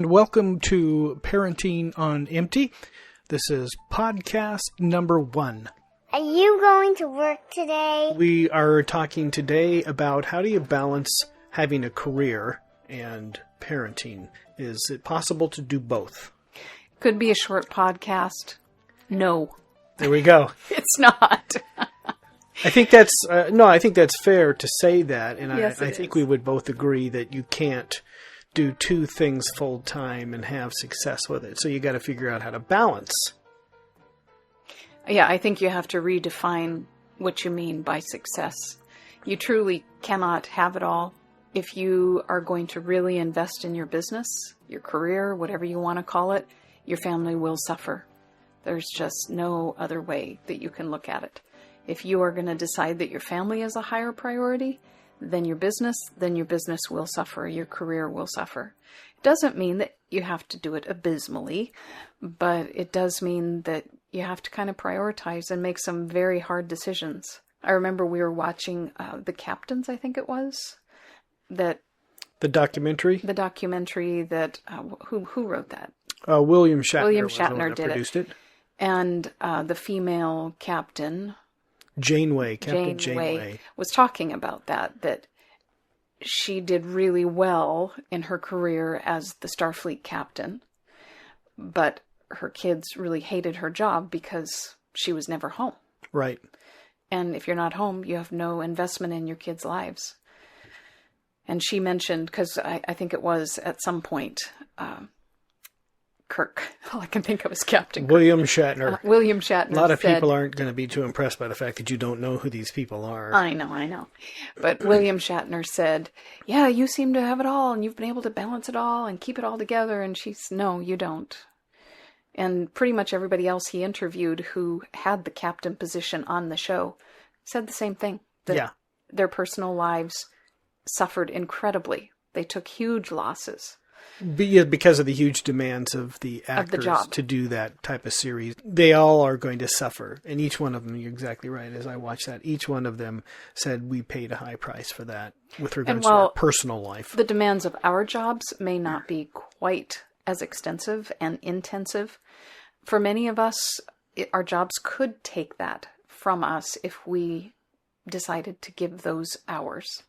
Welcome to Parenting on Empty. This is podcast number 1. Are you going to work today? We are talking today about how do you balance having a career and parenting. Is it possible to do both? Could be a short podcast. No. There we go. It's not. I think that's fair to say that, and Yes, I think we would both agree that you can't do two things full time and have success with it. So you got to figure out how to balance. Yeah, I think you have to redefine what you mean by success. You truly cannot have it all. If you are going to really invest in your business, your career, whatever you want to call it, your family will suffer. There's just no other way that you can look at it. If you are going to decide that your family is a higher priority than your business will suffer, your career will suffer. It doesn't mean that you have to do it abysmally, but it does mean that you have to kind of prioritize and make some very hard decisions. I remember we were watching The Captains, I think it was, that... The documentary that, who wrote that? William Shatner. William was the one Shatner that did produced it. And the female captain... Captain Janeway was talking about that she did really well in her career as the Starfleet captain, but her kids really hated her job because she was never home. Right. And if you're not home, you have no investment in your kids' lives. And she mentioned, because I think it was at some point, Kirk. All I can think of is Captain Kirk. William Shatner. William Shatner. A lot of people aren't going to be too impressed by the fact that you don't know who these people are. I know. But William Shatner said, yeah, you seem to have it all, and you've been able to balance it all and keep it all together. And she's, no, you don't. And pretty much everybody else he interviewed who had the captain position on the show said the same thing. That their personal lives suffered incredibly. They took huge losses. Because of the huge demands of the actors to do that type of series. They all are going to suffer. And each one of them, you're exactly right, as I watched that, each one of them said we paid a high price for that with regards to our personal life. The demands of our jobs may not be quite as extensive and intensive. For many of us, our jobs could take that from us if we decided to give those hours.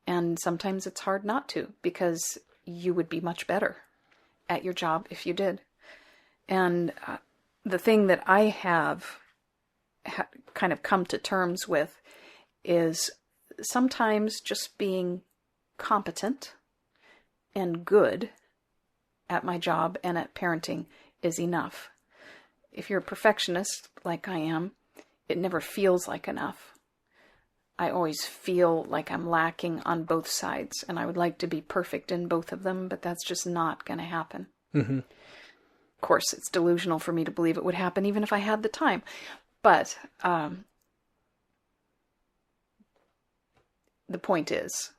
And sometimes it's hard not to, because you would be much better at your job if you did. And the thing that I have kind of come to terms with is sometimes just being competent and good at my job and at parenting is enough. If you're a perfectionist like I am, it never feels like enough. I always feel like I'm lacking on both sides, and I would like to be perfect in both of them, but that's just not going to happen. Mm-hmm. Of course, it's delusional for me to believe it would happen, even if I had the time. But the point is,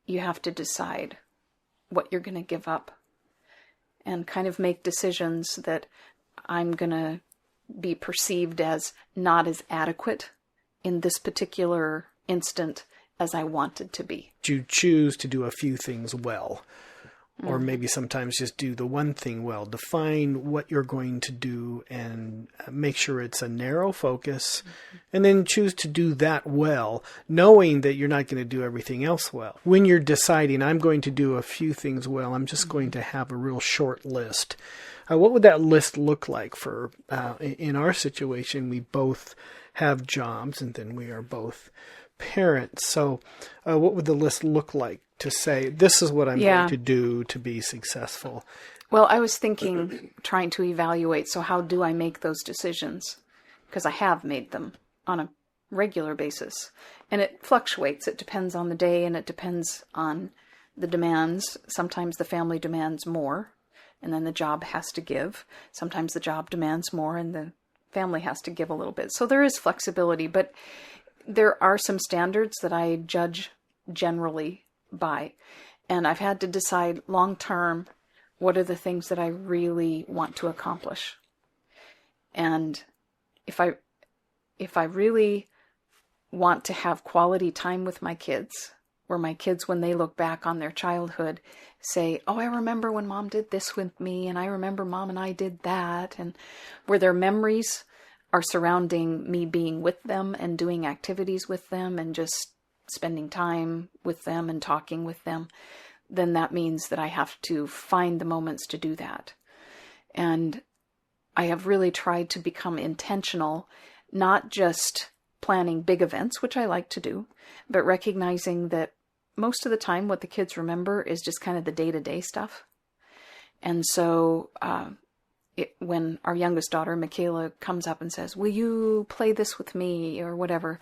you have to decide what you're going to give up and kind of make decisions that I'm going to be perceived as not as adequate in this particular instant as I wanted to be. You choose to do a few things well, or maybe sometimes just do the one thing well. Define what you're going to do and make sure it's a narrow focus, and then choose to do that well, knowing that you're not going to do everything else well. When you're deciding, I'm going to do a few things well, I'm just going to have a real short list. What would that list look like for, in our situation, we both have jobs, and then we are both parents. So what would the list look like to say, this is what I'm going to do to be successful? Well, I was thinking, trying to evaluate, so how do I make those decisions? Because I have made them on a regular basis. And it fluctuates. It depends on the day, and it depends on the demands. Sometimes the family demands more, and then the job has to give. Sometimes the job demands more, and the family has to give a little bit. So there is flexibility, but there are some standards that I judge generally by. And I've had to decide long term, what are the things that I really want to accomplish? And if I really want to have quality time with my kids, where my kids, when they look back on their childhood, say, oh, I remember when mom did this with me, and I remember mom and I did that, and where their memories are surrounding me being with them and doing activities with them and just spending time with them and talking with them, then that means that I have to find the moments to do that. And I have really tried to become intentional, not just planning big events, which I like to do, but recognizing that most of the time what the kids remember is just kind of the day-to-day stuff. And so when our youngest daughter, Michaela, comes up and says, will you play this with me or whatever,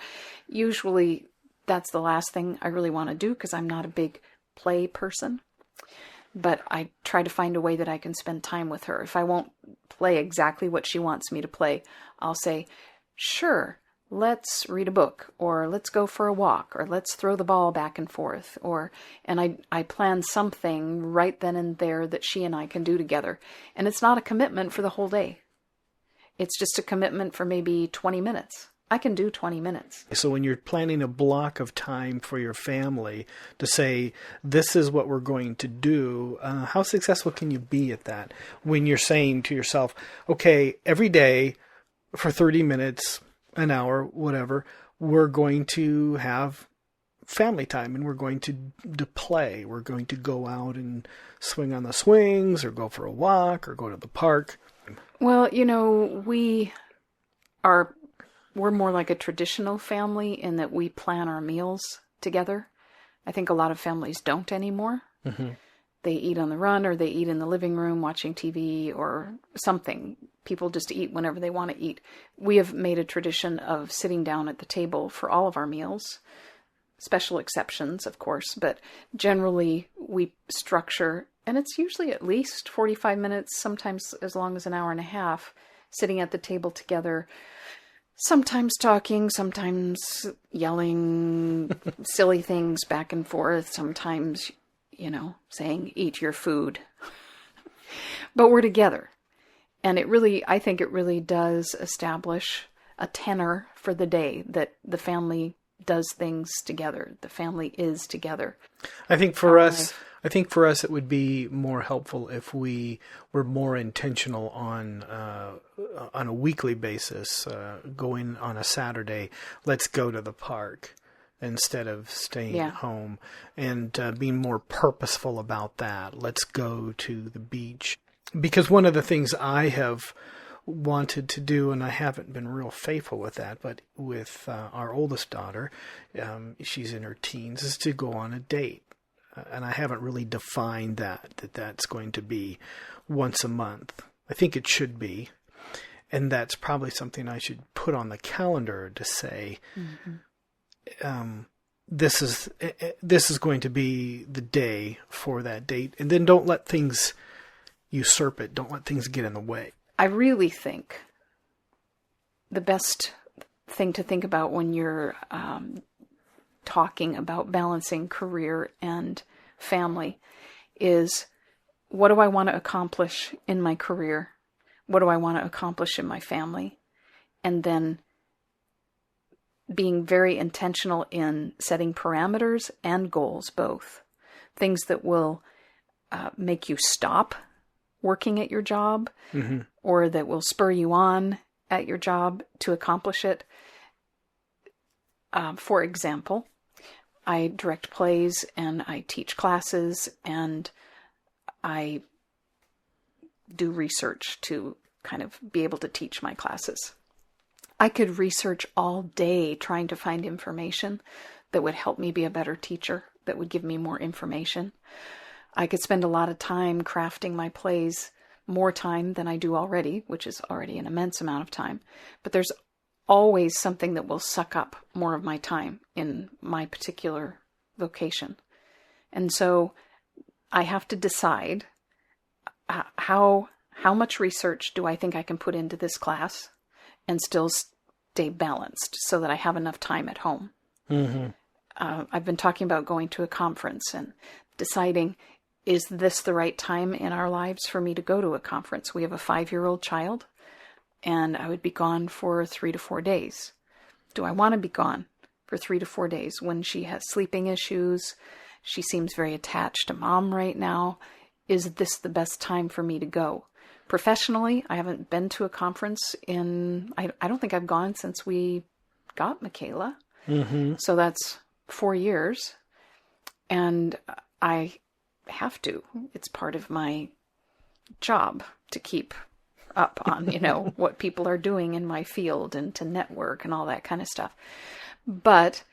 usually that's the last thing I really want to do because I'm not a big play person. But I try to find a way that I can spend time with her. If I won't play exactly what she wants me to play, I'll say, sure, let's read a book, or let's go for a walk, or let's throw the ball back and forth, and I plan something right then and there that she and I can do together. And it's not a commitment for the whole day. It's just a commitment for maybe 20 minutes. I can do 20 minutes. So when you're planning a block of time for your family to say, this is what we're going to do, how successful can you be at that? When you're saying to yourself, okay, every day for 30 minutes, an hour, whatever, we're going to have family time and we're going to play. We're going to go out and swing on the swings or go for a walk or go to the park. Well, we're more like a traditional family in that we plan our meals together. I think a lot of families don't anymore. Mm-hmm. They eat on the run, or they eat in the living room watching TV or something. People just eat whenever they want to eat. We have made a tradition of sitting down at the table for all of our meals. Special exceptions, of course, but generally we structure, and it's usually at least 45 minutes, sometimes as long as an hour and a half, sitting at the table together. Sometimes talking, sometimes yelling silly things back and forth, sometimes, saying, eat your food. But we're together. And I think it really does establish a tenor for the day that the family does things together. The family is together. I think for us, it would be more helpful if we were more intentional on a weekly basis. Going on a Saturday, let's go to the park instead of staying at home, and being more purposeful about that. Let's go to the beach. Because one of the things I have wanted to do, and I haven't been real faithful with that, but with our oldest daughter, she's in her teens, is to go on a date. And I haven't really defined that's going to be once a month. I think it should be. And that's probably something I should put on the calendar to say, this is going to be the day for that date. And then don't let things usurp it. Don't let things get in the way. I really think the best thing to think about when you're talking about balancing career and family is, what do I want to accomplish in my career? What do I want to accomplish in my family? And then being very intentional in setting parameters and goals, both. Things that will make you stop working at your job, or that will spur you on at your job to accomplish it. For example, I direct plays and I teach classes and I do research to kind of be able to teach my classes. I could research all day trying to find information that would help me be a better teacher, that would give me more information. I could spend a lot of time crafting my plays, more time than I do already, which is already an immense amount of time. But there's always something that will suck up more of my time in my particular vocation. And so I have to decide how much research do I think I can put into this class and still stay balanced so that I have enough time at home. I've been talking about going to a conference and deciding, is this the right time in our lives for me to go to a conference? We have a 5-year-old child, and I would be gone for 3 to 4 days. Do I want to be gone for 3 to 4 days when she has sleeping issues. She seems very attached to mom right now. Is this the best time for me to go? Professionally, I haven't been to a conference I don't think I've gone since we got Michaela. Mm-hmm. So that's 4 years. And I have to. It's part of my job to keep up on, what people are doing in my field and to network and all that kind of stuff. But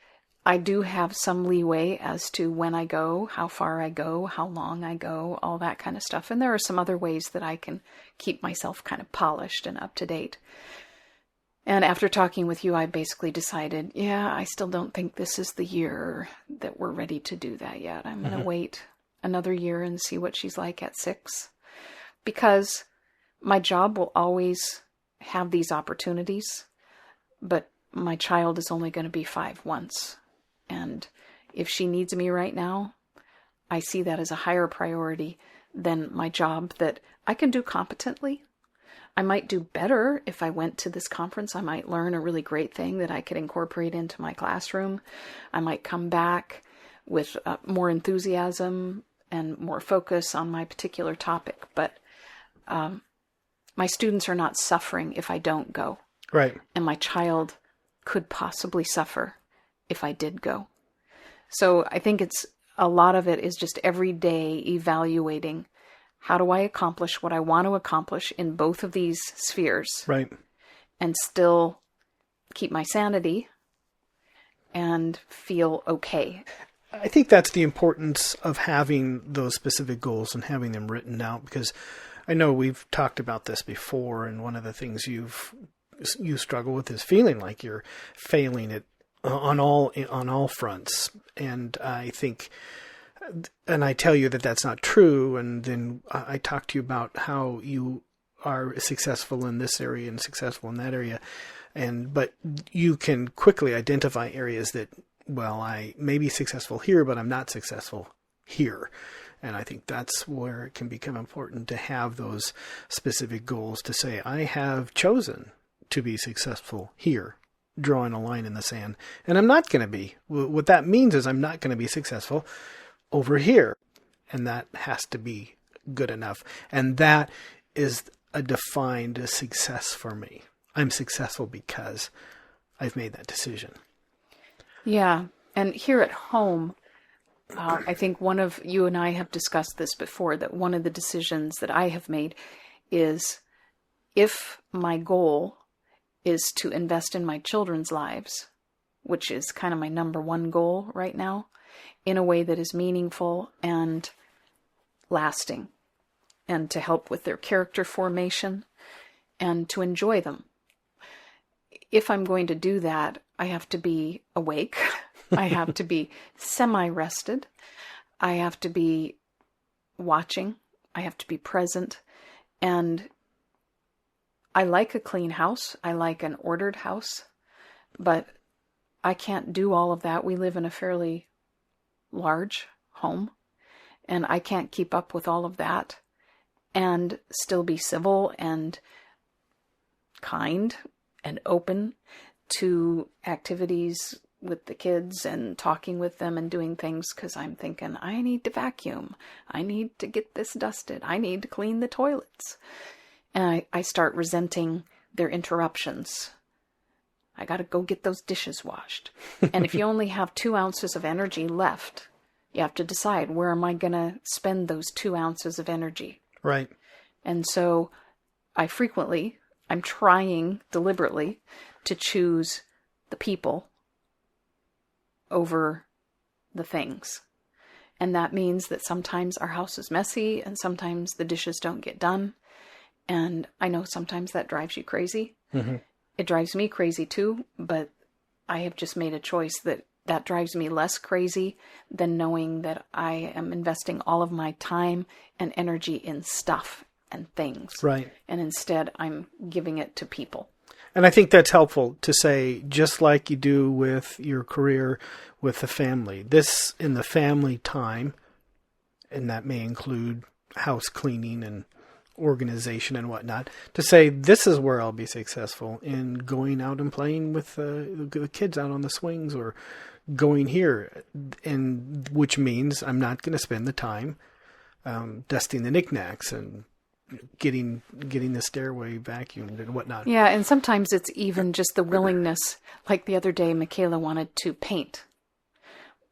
I do have some leeway as to when I go, how far I go, how long I go, all that kind of stuff. And there are some other ways that I can keep myself kind of polished and up to date. And after talking with you, I basically decided, I still don't think this is the year that we're ready to do that yet. I'm going to wait another year and see what she's like at 6. Because my job will always have these opportunities, but my child is only going to be 5 once. And if she needs me right now, I see that as a higher priority than my job that I can do competently. I might do better if I went to this conference. I might learn a really great thing that I could incorporate into my classroom. I might come back with more enthusiasm and more focus on my particular topic. But my students are not suffering if I don't go. Right. And my child could possibly suffer if I did go. So I think a lot of it is just every day evaluating, how do I accomplish what I want to accomplish in both of these spheres? Right. And still keep my sanity and feel okay. I think that's the importance of having those specific goals and having them written out, because I know we've talked about this before, and one of the things you struggle with is feeling like you're failing it on all fronts. And I think, and I tell you that that's not true, and then I talk to you about how you are successful in this area and successful in that area, but you can quickly identify areas that, well, I may be successful here, but I'm not successful here. And I think that's where it can become important to have those specific goals, to say, I have chosen to be successful here, drawing a line in the sand, and I'm not going to be. What that means is I'm not going to be successful over here. And that has to be good enough. And that is a defined success for me. I'm successful because I've made that decision. Yeah. And here at home, I think you and I have discussed this before, that one of the decisions that I have made is, if my goal is to invest in my children's lives, which is kind of my number one goal right now, in a way that is meaningful and lasting, and to help with their character formation and to enjoy them. If I'm going to do that, I have to be awake. I have to be semi-rested. I have to be watching. I have to be present. And I like a clean house. I like an ordered house. But I can't do all of that. We live in a fairly large home, and I can't keep up with all of that and still be civil and kind and open to activities with the kids and talking with them and doing things, because I'm thinking, I need to vacuum. I need to get this dusted. I need to clean the toilets. And I start resenting their interruptions. I got to go get those dishes washed. And if you only have 2 ounces of energy left, you have to decide, where am I going to spend those 2 ounces of energy? Right. And so I'm trying deliberately to choose the people over the things. And that means that sometimes our house is messy and sometimes the dishes don't get done. And I know sometimes that drives you crazy. Mm-hmm. It drives me crazy too, but I have just made a choice that drives me less crazy than knowing that I am investing all of my time and energy in stuff and things. Right. And instead I'm giving it to people. And I think that's helpful to say, just like you do with your career, with the family. This in the family time, and that may include house cleaning and organization and whatnot, to say, this is where I'll be successful in going out and playing with the kids out on the swings, or going here, and which means I'm not going to spend the time dusting the knickknacks and getting the stairway vacuumed and whatnot. Yeah, and sometimes it's even just the willingness. Like the other day, Michaela wanted to paint.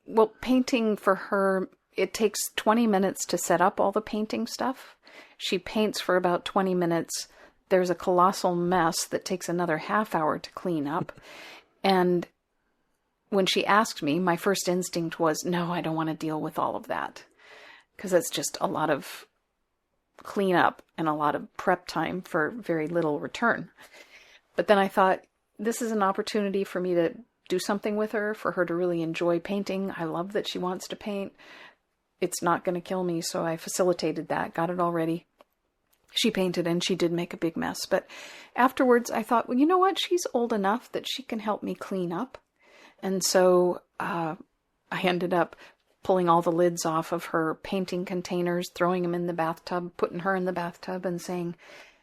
Well, painting for her, it takes 20 minutes to set up all the painting stuff. She paints for about 20 minutes. There's a colossal mess that takes another half hour to clean up. And when she asked me, my first instinct was, no, I don't want to deal with all of that. Because it's just a lot of cleanup and a lot of prep time for very little return. But then I thought, this is an opportunity for me to do something with her, for her to really enjoy painting. I love that she wants to paint. It's not going to kill me, so I facilitated that, got it all ready. She painted, and she did make a big mess. But afterwards, I thought, well, you know what? She's old enough that she can help me clean up. And so I ended up pulling all the lids off of her painting containers, throwing them in the bathtub, putting her in the bathtub and saying,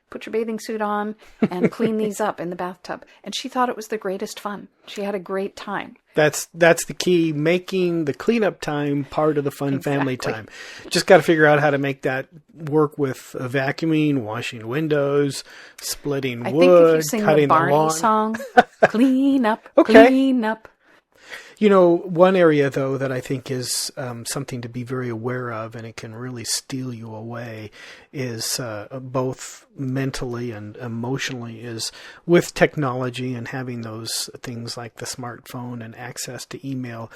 put your bathing suit on and clean these up in the bathtub. And she thought it was the greatest fun. She had a great time. That's the key, making the cleanup time part of the fun family time. Just got to figure out how to make that work with vacuuming, washing windows, splitting wood, I think if you sing cutting the Barney lawn. song, clean up, Okay. clean up. You know, one area, though, that I think is something to be very aware of, and it can really steal you away, is both mentally and emotionally, is with technology and having those things like the smartphone and access to email,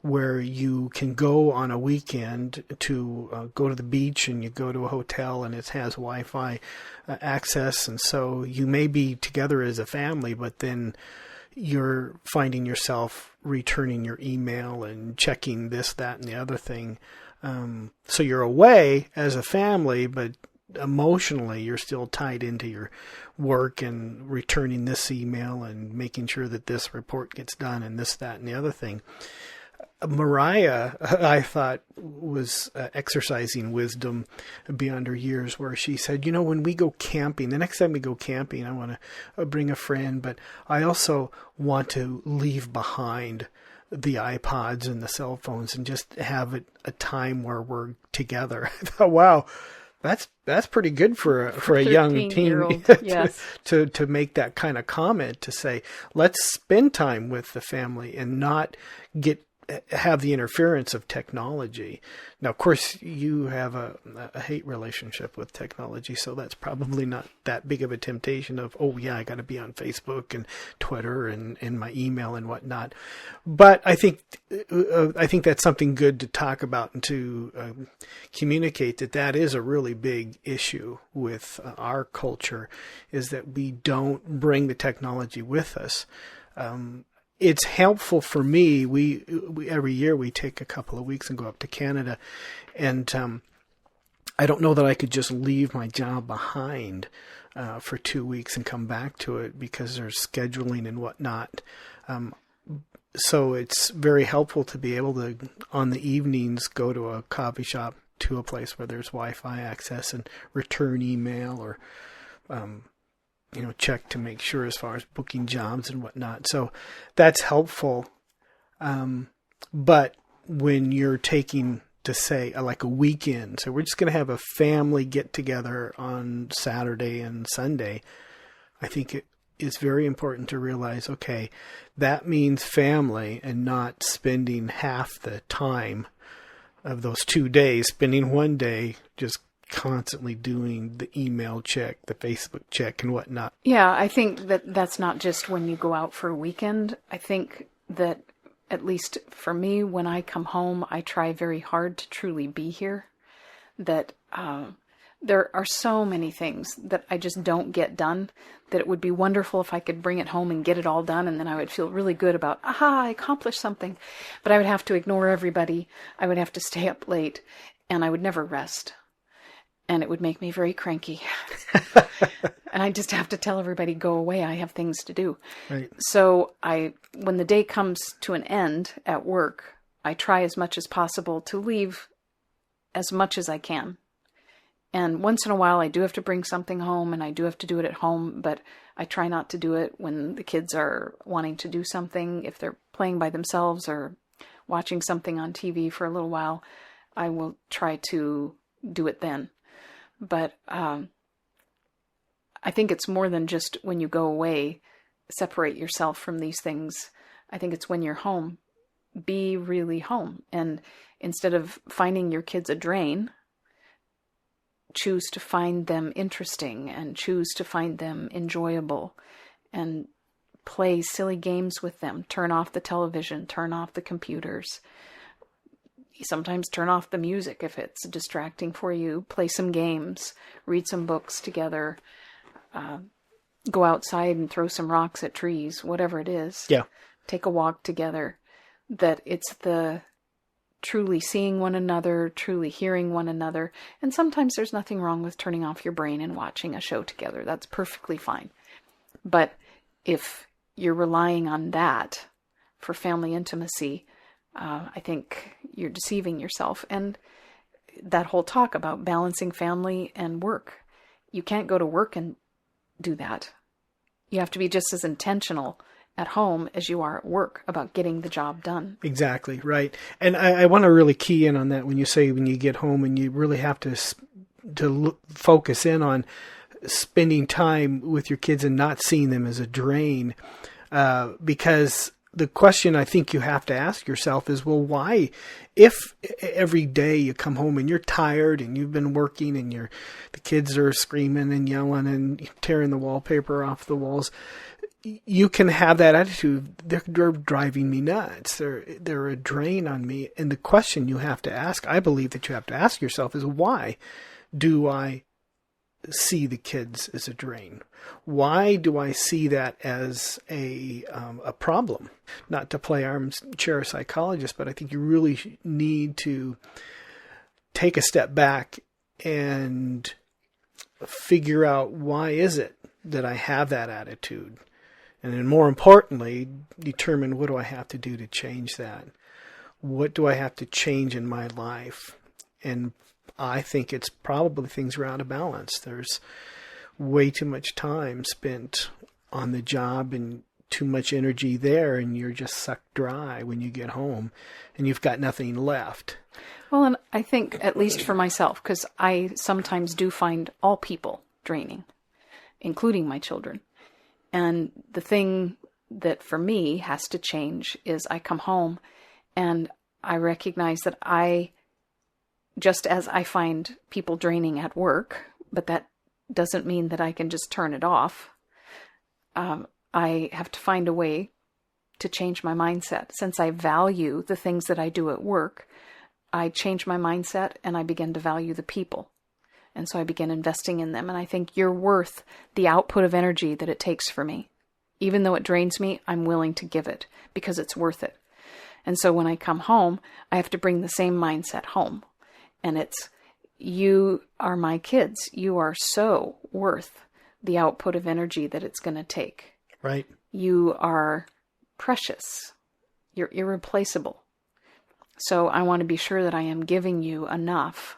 where you can go on a weekend to go to the beach, and you go to a hotel and it has Wi-Fi access, and so you may be together as a family, but then you're finding yourself returning your email and checking this, that, and the other thing. So you're away as a family, but emotionally you're still tied into your work and returning this email and making sure that this report gets done and this, that, and the other thing. Mariah, I thought, was exercising wisdom beyond her years, where she said, you know, when we go camping, the next time we go camping, I want to bring a friend, but I also want to leave behind the iPods and the cell phones and just have a time where we're together. I thought, wow, that's pretty good for a young teen yes. to make that kind of comment, to say, let's spend time with the family and not have the interference of technology. Now, of course, you have a hate relationship with technology, so that's probably not that big of a temptation of, oh yeah, I got to be on Facebook and Twitter and my email and whatnot. But I think that's something good to talk about and to communicate that is a really big issue with our culture, is that we don't bring the technology with us. It's helpful for me. We every year we take a couple of weeks and go up to Canada, and I don't know that I could just leave my job behind for 2 weeks and come back to it, because there's scheduling and whatnot. So it's very helpful to be able to, on the evenings, go to a coffee shop, to a place where there's Wi-Fi access, and return email, or check to make sure as far as booking jobs and whatnot. So that's helpful. But when you're taking, to say, like a weekend, so we're just going to have a family get together on Saturday and Sunday, I think it is very important to realize, okay, that means family, and not spending half the time of those 2 days, spending one day just constantly doing the email check, the Facebook check, and whatnot. Yeah, I think that's not just when you go out for a weekend. I think that, at least for me, when I come home, I try very hard to truly be here. That there are so many things that I just don't get done, that it would be wonderful if I could bring it home and get it all done, and then I would feel really good about, I accomplished something. But I would have to ignore everybody. I would have to stay up late, and I would never rest. And it would make me very cranky. And I just have to tell everybody, go away, I have things to do. Right. So when the day comes to an end at work, I try as much as possible to leave as much as I can. And once in a while I do have to bring something home and I do have to do it at home, but I try not to do it when the kids are wanting to do something. If they're playing by themselves or watching something on TV for a little while, I will try to do it then. But I think it's more than just when you go away, separate yourself from these things. I think it's when you're home, be really home. And instead of finding your kids a drain, choose to find them interesting and choose to find them enjoyable and play silly games with them. Turn off the television, turn off the computers. Sometimes turn off the music if it's distracting for you. Play some games, read some books together, go outside and throw some rocks at trees, whatever it is. Yeah. Take a walk together. That it's the truly seeing one another, truly hearing one another. And sometimes there's nothing wrong with turning off your brain and watching a show together. That's perfectly fine. But if you're relying on that for family intimacy, I think you're deceiving yourself. And that whole talk about balancing family and work, you can't go to work and do that. You have to be just as intentional at home as you are at work about getting the job done. Exactly, right. And I want to really key in on that when you say when you get home, and you really have to focus in on spending time with your kids and not seeing them as a drain. Because the question I think you have to ask yourself is, well, why? If every day you come home and you're tired and you've been working and the kids are screaming and yelling and tearing the wallpaper off the walls, you can have that attitude. They're driving me nuts. They're a drain on me. And the question you have to ask, I believe that you have to ask yourself, is why do I see the kids as a drain? Why do I see that as a problem? Not to play armchair psychologist, but I think you really need to take a step back and figure out, why is it that I have that attitude? And then more importantly, determine, what do I have to do to change that? What do I have to change in my life? And I think it's probably things are out of balance. There's way too much time spent on the job and too much energy there, and you're just sucked dry when you get home and you've got nothing left. Well, and I think, at least for myself, because I sometimes do find all people draining, including my children. And the thing that for me has to change is I come home and I recognize that just as I find people draining at work, but that doesn't mean that I can just turn it off. I have to find a way to change my mindset. Since I value the things that I do at work, I change my mindset and I begin to value the people. And so I begin investing in them. And I think you're worth the output of energy that it takes for me. Even though it drains me, I'm willing to give it because it's worth it. And so when I come home, I have to bring the same mindset home. And it's, you are my kids. You are so worth the output of energy that it's going to take. Right. You are precious. You're irreplaceable. So I want to be sure that I am giving you enough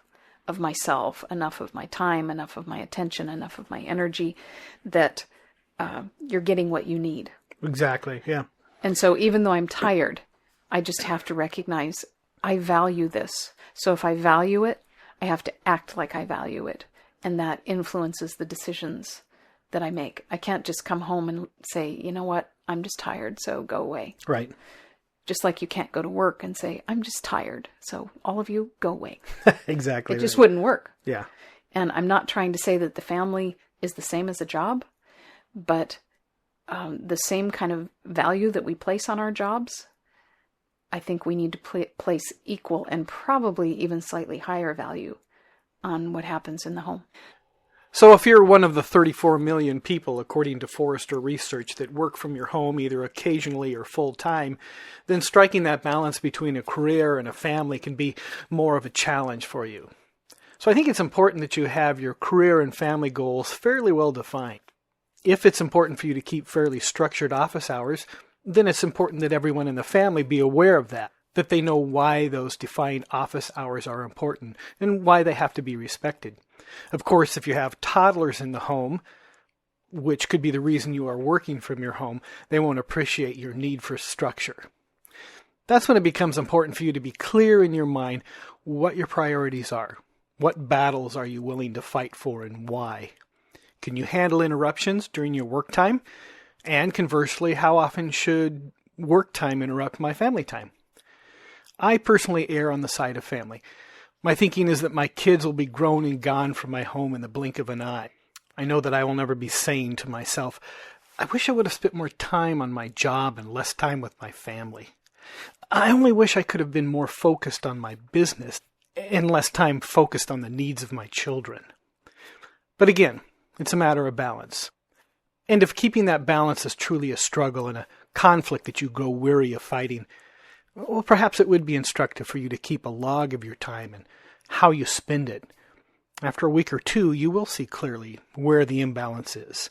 of myself, enough of my time, enough of my attention, enough of my energy, that you're getting what you need. Exactly, yeah. And so even though I'm tired, I just have to recognize I value this. So if I value it, I have to act like I value it. And that influences the decisions that I make. I can't just come home and say, you know what, I'm just tired, so go away. Right. Just like you can't go to work and say, I'm just tired, so all of you go away. Exactly. It just wouldn't work. Yeah. And I'm not trying to say that the family is the same as a job, but the same kind of value that we place on our jobs, I think we need to place equal and probably even slightly higher value on what happens in the home. So if you're one of the 34 million people, according to Forrester research, that work from your home either occasionally or full-time, then striking that balance between a career and a family can be more of a challenge for you. So I think it's important that you have your career and family goals fairly well defined. If it's important for you to keep fairly structured office hours, then it's important that everyone in the family be aware of that they know why those defined office hours are important and why they have to be respected. Of course, if you have toddlers in the home, which could be the reason you are working from your home, they won't appreciate your need for structure. That's when it becomes important for you to be clear in your mind what your priorities are. What battles are you willing to fight for and why? Can you handle interruptions during your work time? And conversely, how often should work time interrupt my family time? I personally err on the side of family. My thinking is that my kids will be grown and gone from my home in the blink of an eye. I know that I will never be saying to myself, I wish I would have spent more time on my job and less time with my family. I only wish I could have been more focused on my business and less time focused on the needs of my children. But again, it's a matter of balance. And if keeping that balance is truly a struggle and a conflict that you grow weary of fighting, well, perhaps it would be instructive for you to keep a log of your time and how you spend it. After a week or two, you will see clearly where the imbalance is.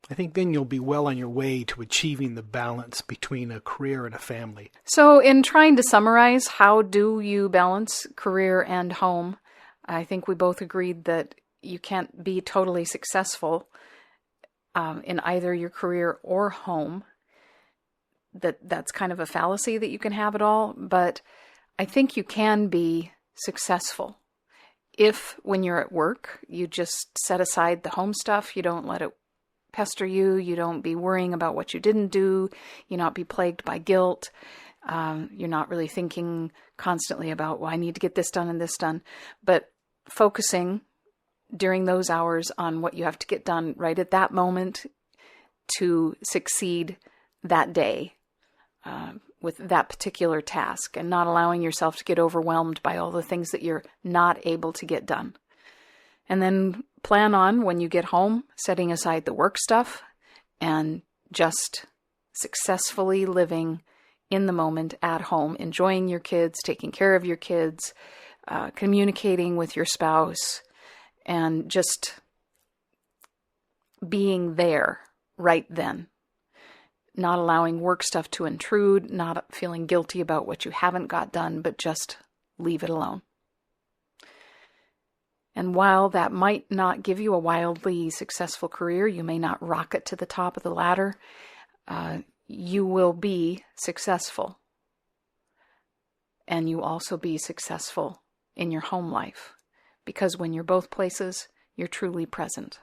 I think then you'll be well on your way to achieving the balance between a career and a family. So in trying to summarize, how do you balance career and home? I think we both agreed that you can't be totally successful in either your career or home. That's kind of a fallacy that you can have it all, but I think you can be successful if, when you're at work, you just set aside the home stuff, you don't let it pester you, you don't be worrying about what you didn't do, you not be plagued by guilt, you're not really thinking constantly about, well, I need to get this done and this done, but focusing during those hours on what you have to get done right at that moment to succeed that day with that particular task, and not allowing yourself to get overwhelmed by all the things that you're not able to get done. And then plan on, when you get home, setting aside the work stuff and just successfully living in the moment at home, enjoying your kids, taking care of your kids, communicating with your spouse, and just being there right then. Not allowing work stuff to intrude, not feeling guilty about what you haven't got done, but just leave it alone. And while that might not give you a wildly successful career, you may not rocket to the top of the ladder, you will be successful. And you also be successful in your home life, because when you're both places, you're truly present.